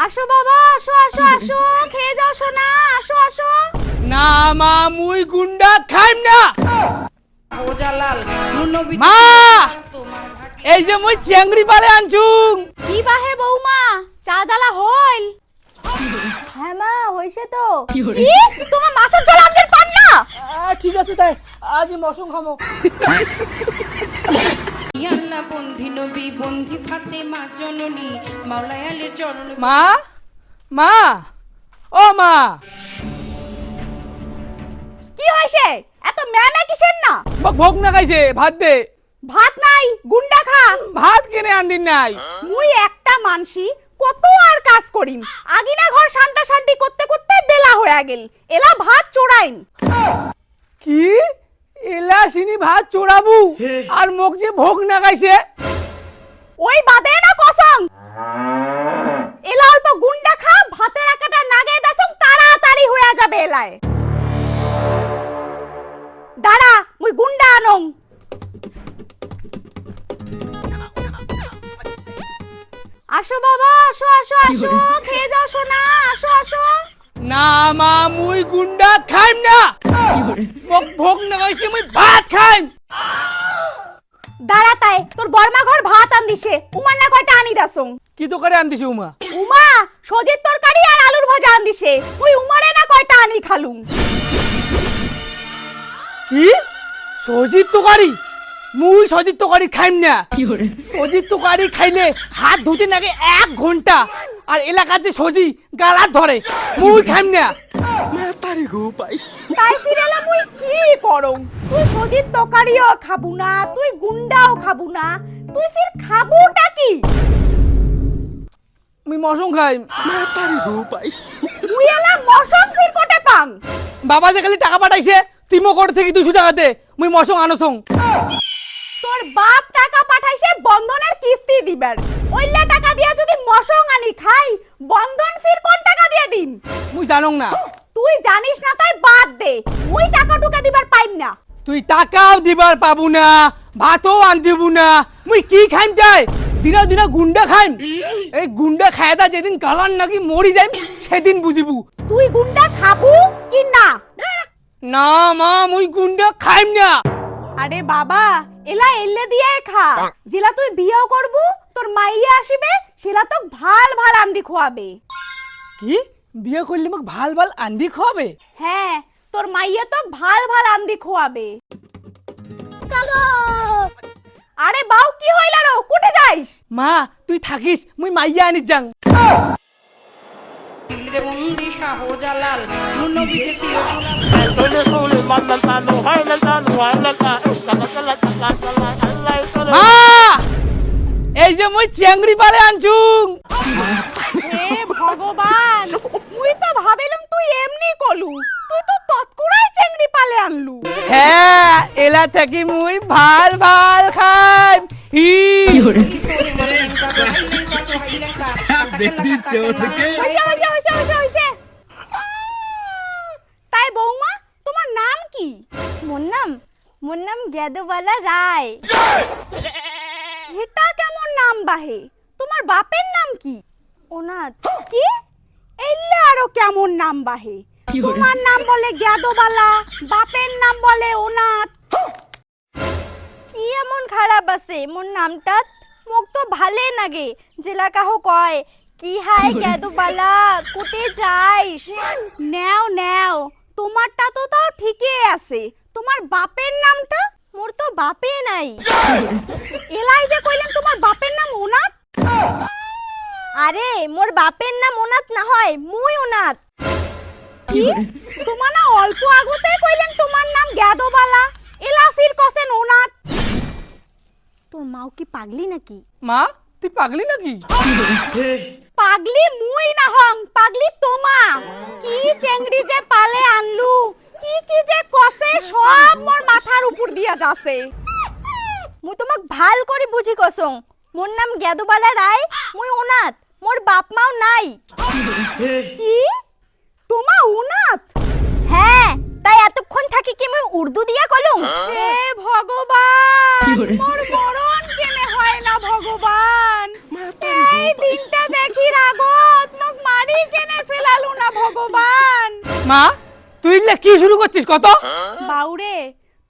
আসো বাবা, আসো আসো আসো, খেয়ে যাও সোনা, আসো আসো। না মা, মুই গুন্ডা খাইম না। ও জালাল নুনবি মা, তোমার ভাত এই যে মুই চেংড়ি পালে আনছুং। কি বাহে বৌমা, চা জ্বালা হইল? হ্যাঁ মা, হইছে তো। কি তোমার মাছের ঝোল আমাদের পান না? ঠিক আছে তাই, আজ মশং খামো। আল্লাহ বন্ধি নবী বন্ধি ফাতেমা জননী মাওলাই আলীর চরণ মা, মা, ও মা। কি হইছে? এত ম্যামে কিসের না? ভোগ না খাইছে, ভাত দে। ভাত নাই, গুন্ডা খা। ভাত কেনে আনদিন নাই। মুই একটা মানসি, কত আর কাজ করিম, আগিনা ঘর শান্তা শান্তি করতে করতে বেলা হয়ে গেল, এলা ভাত চোড়াইন। কি এলা সিনি ভাত চোরাবু আর মোক যে ভোগ না খাইছে? ওই বাদে না কসম, এলা অল্প গুন্ডা খা, ভাতের আকাটা নাগে দাসং তাড়াতাড়ি হয়ে যাবে এলায়। দাঁড়া, মুই গুন্ডা আনং। আসো বাবা, আসো আসো আসো, খেয়ে যাও সোনা, আসো আসো। না মা, মুই গুন্ডা খাইম না। মোক ভোগ না খাইছে, মুই ভাত খাইম। দাঁড়া তাই, তোর বর্মা ঘর ভাত আন দিছে, উমার না কয়টা আনি দাসং। কি তো করে আনদিছে উমা? উমা সজের তরকারি আর আলুর ভাজা আন দিছে, তুই উমারে না কয়টা আনি খালুম। কি সজিত তরকারি? মুই সজিত তরকারি খাইম না। সজিত তরকারি খাইলে হাত ধুতে লাগে 1 ঘন্টা, আর এলাকার যে সজি গালাত ধরে, মুই খাইম না। তাই ফিরেলা মুই কি করং? তুই সজের তরকারিও খাবু না, তুই গুন্ডাও খাবু না, তুই ফির খাবুটা কি? মুই মশং খাইম। তুই এলা মশং ফির কোটে পাং? বাবা যে খালি টাকা পাঠাইছে, তুই মোকর থেকে 200 টাকা দে, মুই মশং আনছং। তোর বাপ টাকা পাঠাইছে বন্ধনের কিস্তি দিবার, ওইলা টাকা দিয়া যদি মশং আনি খাই, বন্ধন ফির কোন টাকা দিয়ে দিম? মুই জানং না। তুই জানিস না তাই বাদ দে, মুই টাকা টুকা দিবার পাইম না। তুই টাকাও দিবার পাবু না, ভাতও আন দিবু না, মুই কি খাইম তাই? দিনা দিনা গুন্ডা খাইম। এই গুন্ডা খায়দা যেদিন গালান নাকি মরি যাইম, সেদিন বুঝিবু। তুই গুন্ডা খাবু কি না? না মা, মুই গুন্ডা খাইম না। আরে বাবা, এলা এল্লে দিয়ে খা, যেলা তুই বিয়েও করবু, তোর মাইয়া আসিবে, সেলা তো ভাল ভাল আন্দি খোয়াবে। কি বিয়ে করলে মোক ভাল ভাল আন্দি খাওয়াবে? হ্যাঁ, তোর মাইয়া তো ভাল ভাল আন্দি খোয়াবে। আরে বাউ, কি হইলা রো, কোটে যাইস? মা তুই থাকিস, মুই মাইয়া আনি যাং। রে বন্ধি শাহ জালাল নুনবি যে মা, এই যে মুই চেংড়ি পালে আনছুং। হে ভগবান, মুই তো ভাবিলুম তুই এমনি কলু, তুই তো তৎকুরাই চেংড়ি পালে আনলু। হ্যাঁ, এলা থাকি মুই ভাল ভাল খাইম। হি হইছে। তাই বৌমা, তোমার নাম কি? মোর নাম গেদবালা রায়। এটা কেমন নাম বাহে? তোমার বাপের নাম কি? ওনাথ। কি এইলে আরো কেমন নাম বাহে? তোমার নাম বলে গেদবালা, বাপের নাম বলে ওনাথ। কি এমন খারাপ আছে মোর নামটা? মোক তো ভালে লাগে, জেলা কাহ কয় কি হাই গেদবালা, কোটে যাইস? নেও নেও, তোমারটা তো তাও ঠিকই আছে, তোমার বাপের নামটা? মোর তো বাপে নাই। এলাই যে কইলেন তোমার বাপের নাম ওনাথ? আরে মোর বাপের নাম ওনাথ না হয়, মুই ওনাথ। কি তোমার না অল্প আগতে কইলেন তোমার নাম গেদবালা, এলা ফির কসেন ওনাথ? তোর মাও কি পাগলি নাকি? মা তুই পাগলি নাকি? পাগলি মুই না হং, পাগলি তোমা। কি চেংড়ি যে পালে আনলু, কি কি যে কসে, সব মোর মাথার উপর দিয়া যাচ্ছে। মুই তোমাক ভাল করে বুঝি কসং, মোর নাম গেদবালা রায়, মুই ওনাথ, মোর বাপ মাও নাই। কি তোমা ওনাথ? হ্যাঁ, তাই এতক্ষণ থাকি কি মুই উর্দু দিয়া কলুম? হে ভগবান, মোর মরণ কেনে হয় না ভগবান, এই দিনটা দেখির আগত মোক মা তুই কি শুরু করছিস কত? বাউরে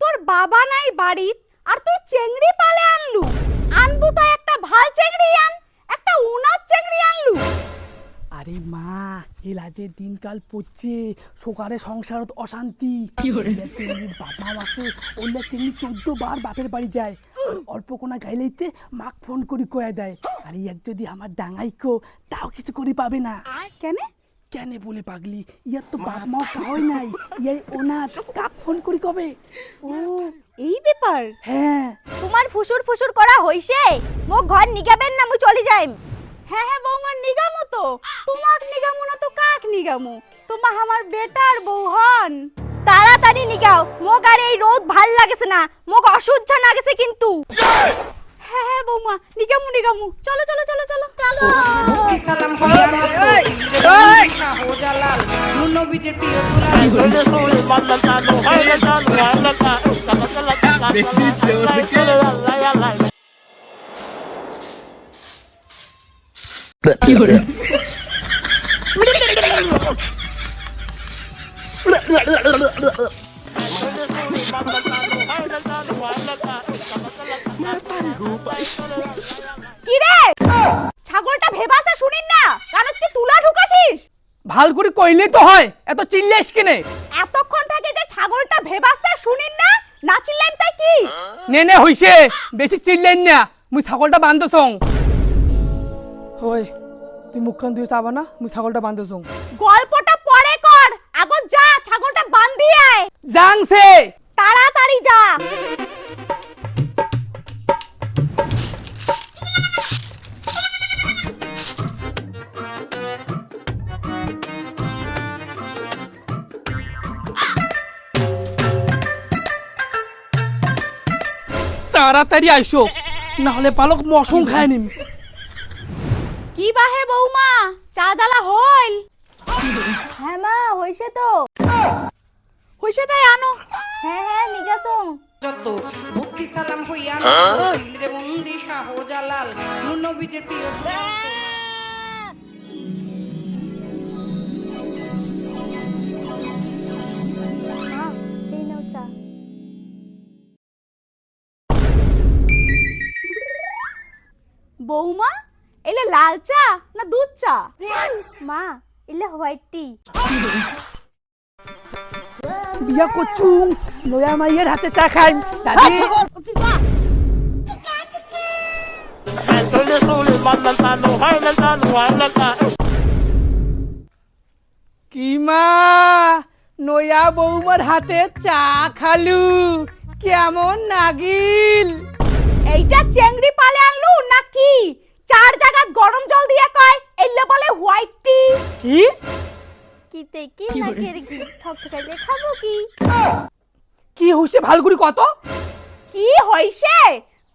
তোর বাবা নাই বাড়িত আর তুই চেংড়ি পালে আনলু। আনবু তো একটা ভাল চেংড়ি আন, একটা উনার চেংড়ি আনলু। আরে মা এলা যে দিনকাল পড়ছে সকালে সংসারত অশান্তি। চেংড়ির বাপ মাও আছে, ওইলা চেংড়ি 14 বার বাপের বাড়ি যায়। আর অল্প কোনা গাইলেইতে মাক ফোন করি কয়া দেয়। আর ইয়াক যদি আমার ডাঙাইকো তাও কিছু করি পাবে না। কেন? কেন বলে পাগলি, ইয়ার তো বাপ মাও পাওয়াই নাই, ইয়াই ওনার কাপ ফোন করি কবে? ও এই ব্যাপার। হ্যাঁ তোমার ফুসুর ফুসুর করা হইছে, মো ঘর নিগাবেন না, মুই চলি যাইম। হ্যাঁ হ্যাঁ বৌমার নিগামো তো, তোমাক নিগামো না তো কাক নিগামো? তোমা আমার বেটার বউ হন। তাড়াতাড়ি নিগাও, মোক আর এই রোদ ভাল লাগেছে না, মোক অসহ্য লাগেছে কিন্তু। হ্যাঁ হ্যাঁ বৌমা নিগামু নিগামু, চলো চলো চলো চলো চলো। ভক্তি সালাম হইয়া মাত্র শাহজালাল নবীজির প্রিয় কি রে ছাগলটা ভেবাসা শুনিন না, কারণ তুই তুলা ঢুকাছিস। ভাল করে কইলে তো হয়, এত চিল্লাইস কেনে? এতক্ষণ থেকে যে ছাগলটা ভেবাসা শুনিন না, না চিল্লাইন তাই কি? নে নে হইছে, বেশি চিল্লাইন না, মুই ছাগলটা বান্ধছং। হই তুই মুখখান ধুয়ে চাবা না, মুই ছাগলটা বান্ধছং। গল্পটা পরে কর, আগত যা ছাগলটা বান্ধি আয়। জাংছে তাড়াতাড়ি যা। তাড়াতাড়ি আইসো, না হলে পালক মশম খায় নিম। কি বাহে বৌমা, চা জ্বালা হইল? হ্যাঁ মা হইছে তো। হইছে তাই আনো। হ্যাঁ হ্যাঁ নিগাসং। যত ভক্তি সালাম হইয়া মাত্র বন্দি শাহজালাল নবীজির প্রিয় এই নাও চা। বৌমা এলে লাল চা না দুধ চা? মা এলে হোয়াইট টি। বিয়া করছুং, নয়া মাইয়ের হাতে চা খাই। দাদি কি মা নয়া বৌমার হাতে চা খালু, কেমন নাগিল? এইটা চেংড়ি পালে আনলু নাকি? 4 জায়গা গরম জল দিয়ে কয় এলে বলে হোয়াইট টি। কি কিতে কি না কেরে কি ঠক ঠকাইলে খাবো কি? কি হইছে ভাল করে কত? কি হইছে?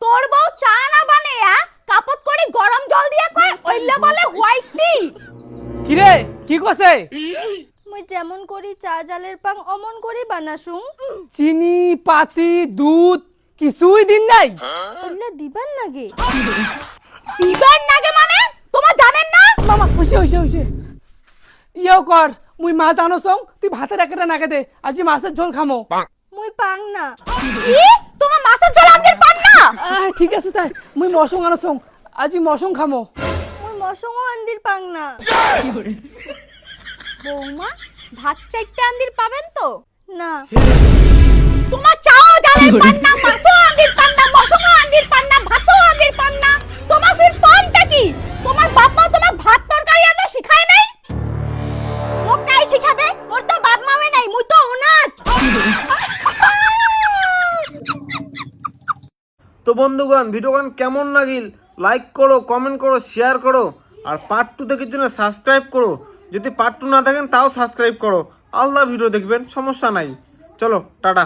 তোর বউ চা না বানায়া কাপত করে গরম জল দিয়ে কয় ওইলে বলে হোয়াইট টি। কি রে কি কছে? মুই যেমন করি চা জালের পাং অমন করি বানাসুং। চিনি পাতি দুধ কিছুই দিন নাই? ওইলে দিবান নাগে। দিবান নাগে মানে তোমার জানেন না? মামা হইছে হইছে হইছে, ইয়েও কর, মুই মাছ আনছং, তুই ভাতের একটা নাকে দে, আজি মাছের ঝোল খামো। মুই পাং না। কি তোমার মাছের ঝোল আনতে পার না? ঠিক আছে তাই, মুই মশং আনছং, আজি মশং খামো। মুই মশংও আন্দির পাং না। বৌমা ভাত চারটা আন্দির পাবেন তো? না। তোমার চাও জালের পান না, মাছও আন্দির পান না, মশংও আন্দির পান না, ভাতও আন্দির পান না, তোমার ফির পানটা কি? তোমার বাপ মা তোমার ভাত তরকারি আনতে শিখায় নাই? মোক কাই শিখাবে? মোর তো বাপ মাও নাই, মুই তো অনাথ। তো বন্ধুগণ ভিডিওগান কেমন লাগিল লাইক করো, কমেন্ট করো, শেয়ার করো, আর পার্ট 2 দেখার জন্য সাবস্ক্রাইব করো। যদি পার্ট 2 না দেখেন তাও সাবস্ক্রাইব করো, আলাদা ভিডিও দেখবেন, সমস্যা নাই। চলো টাটা।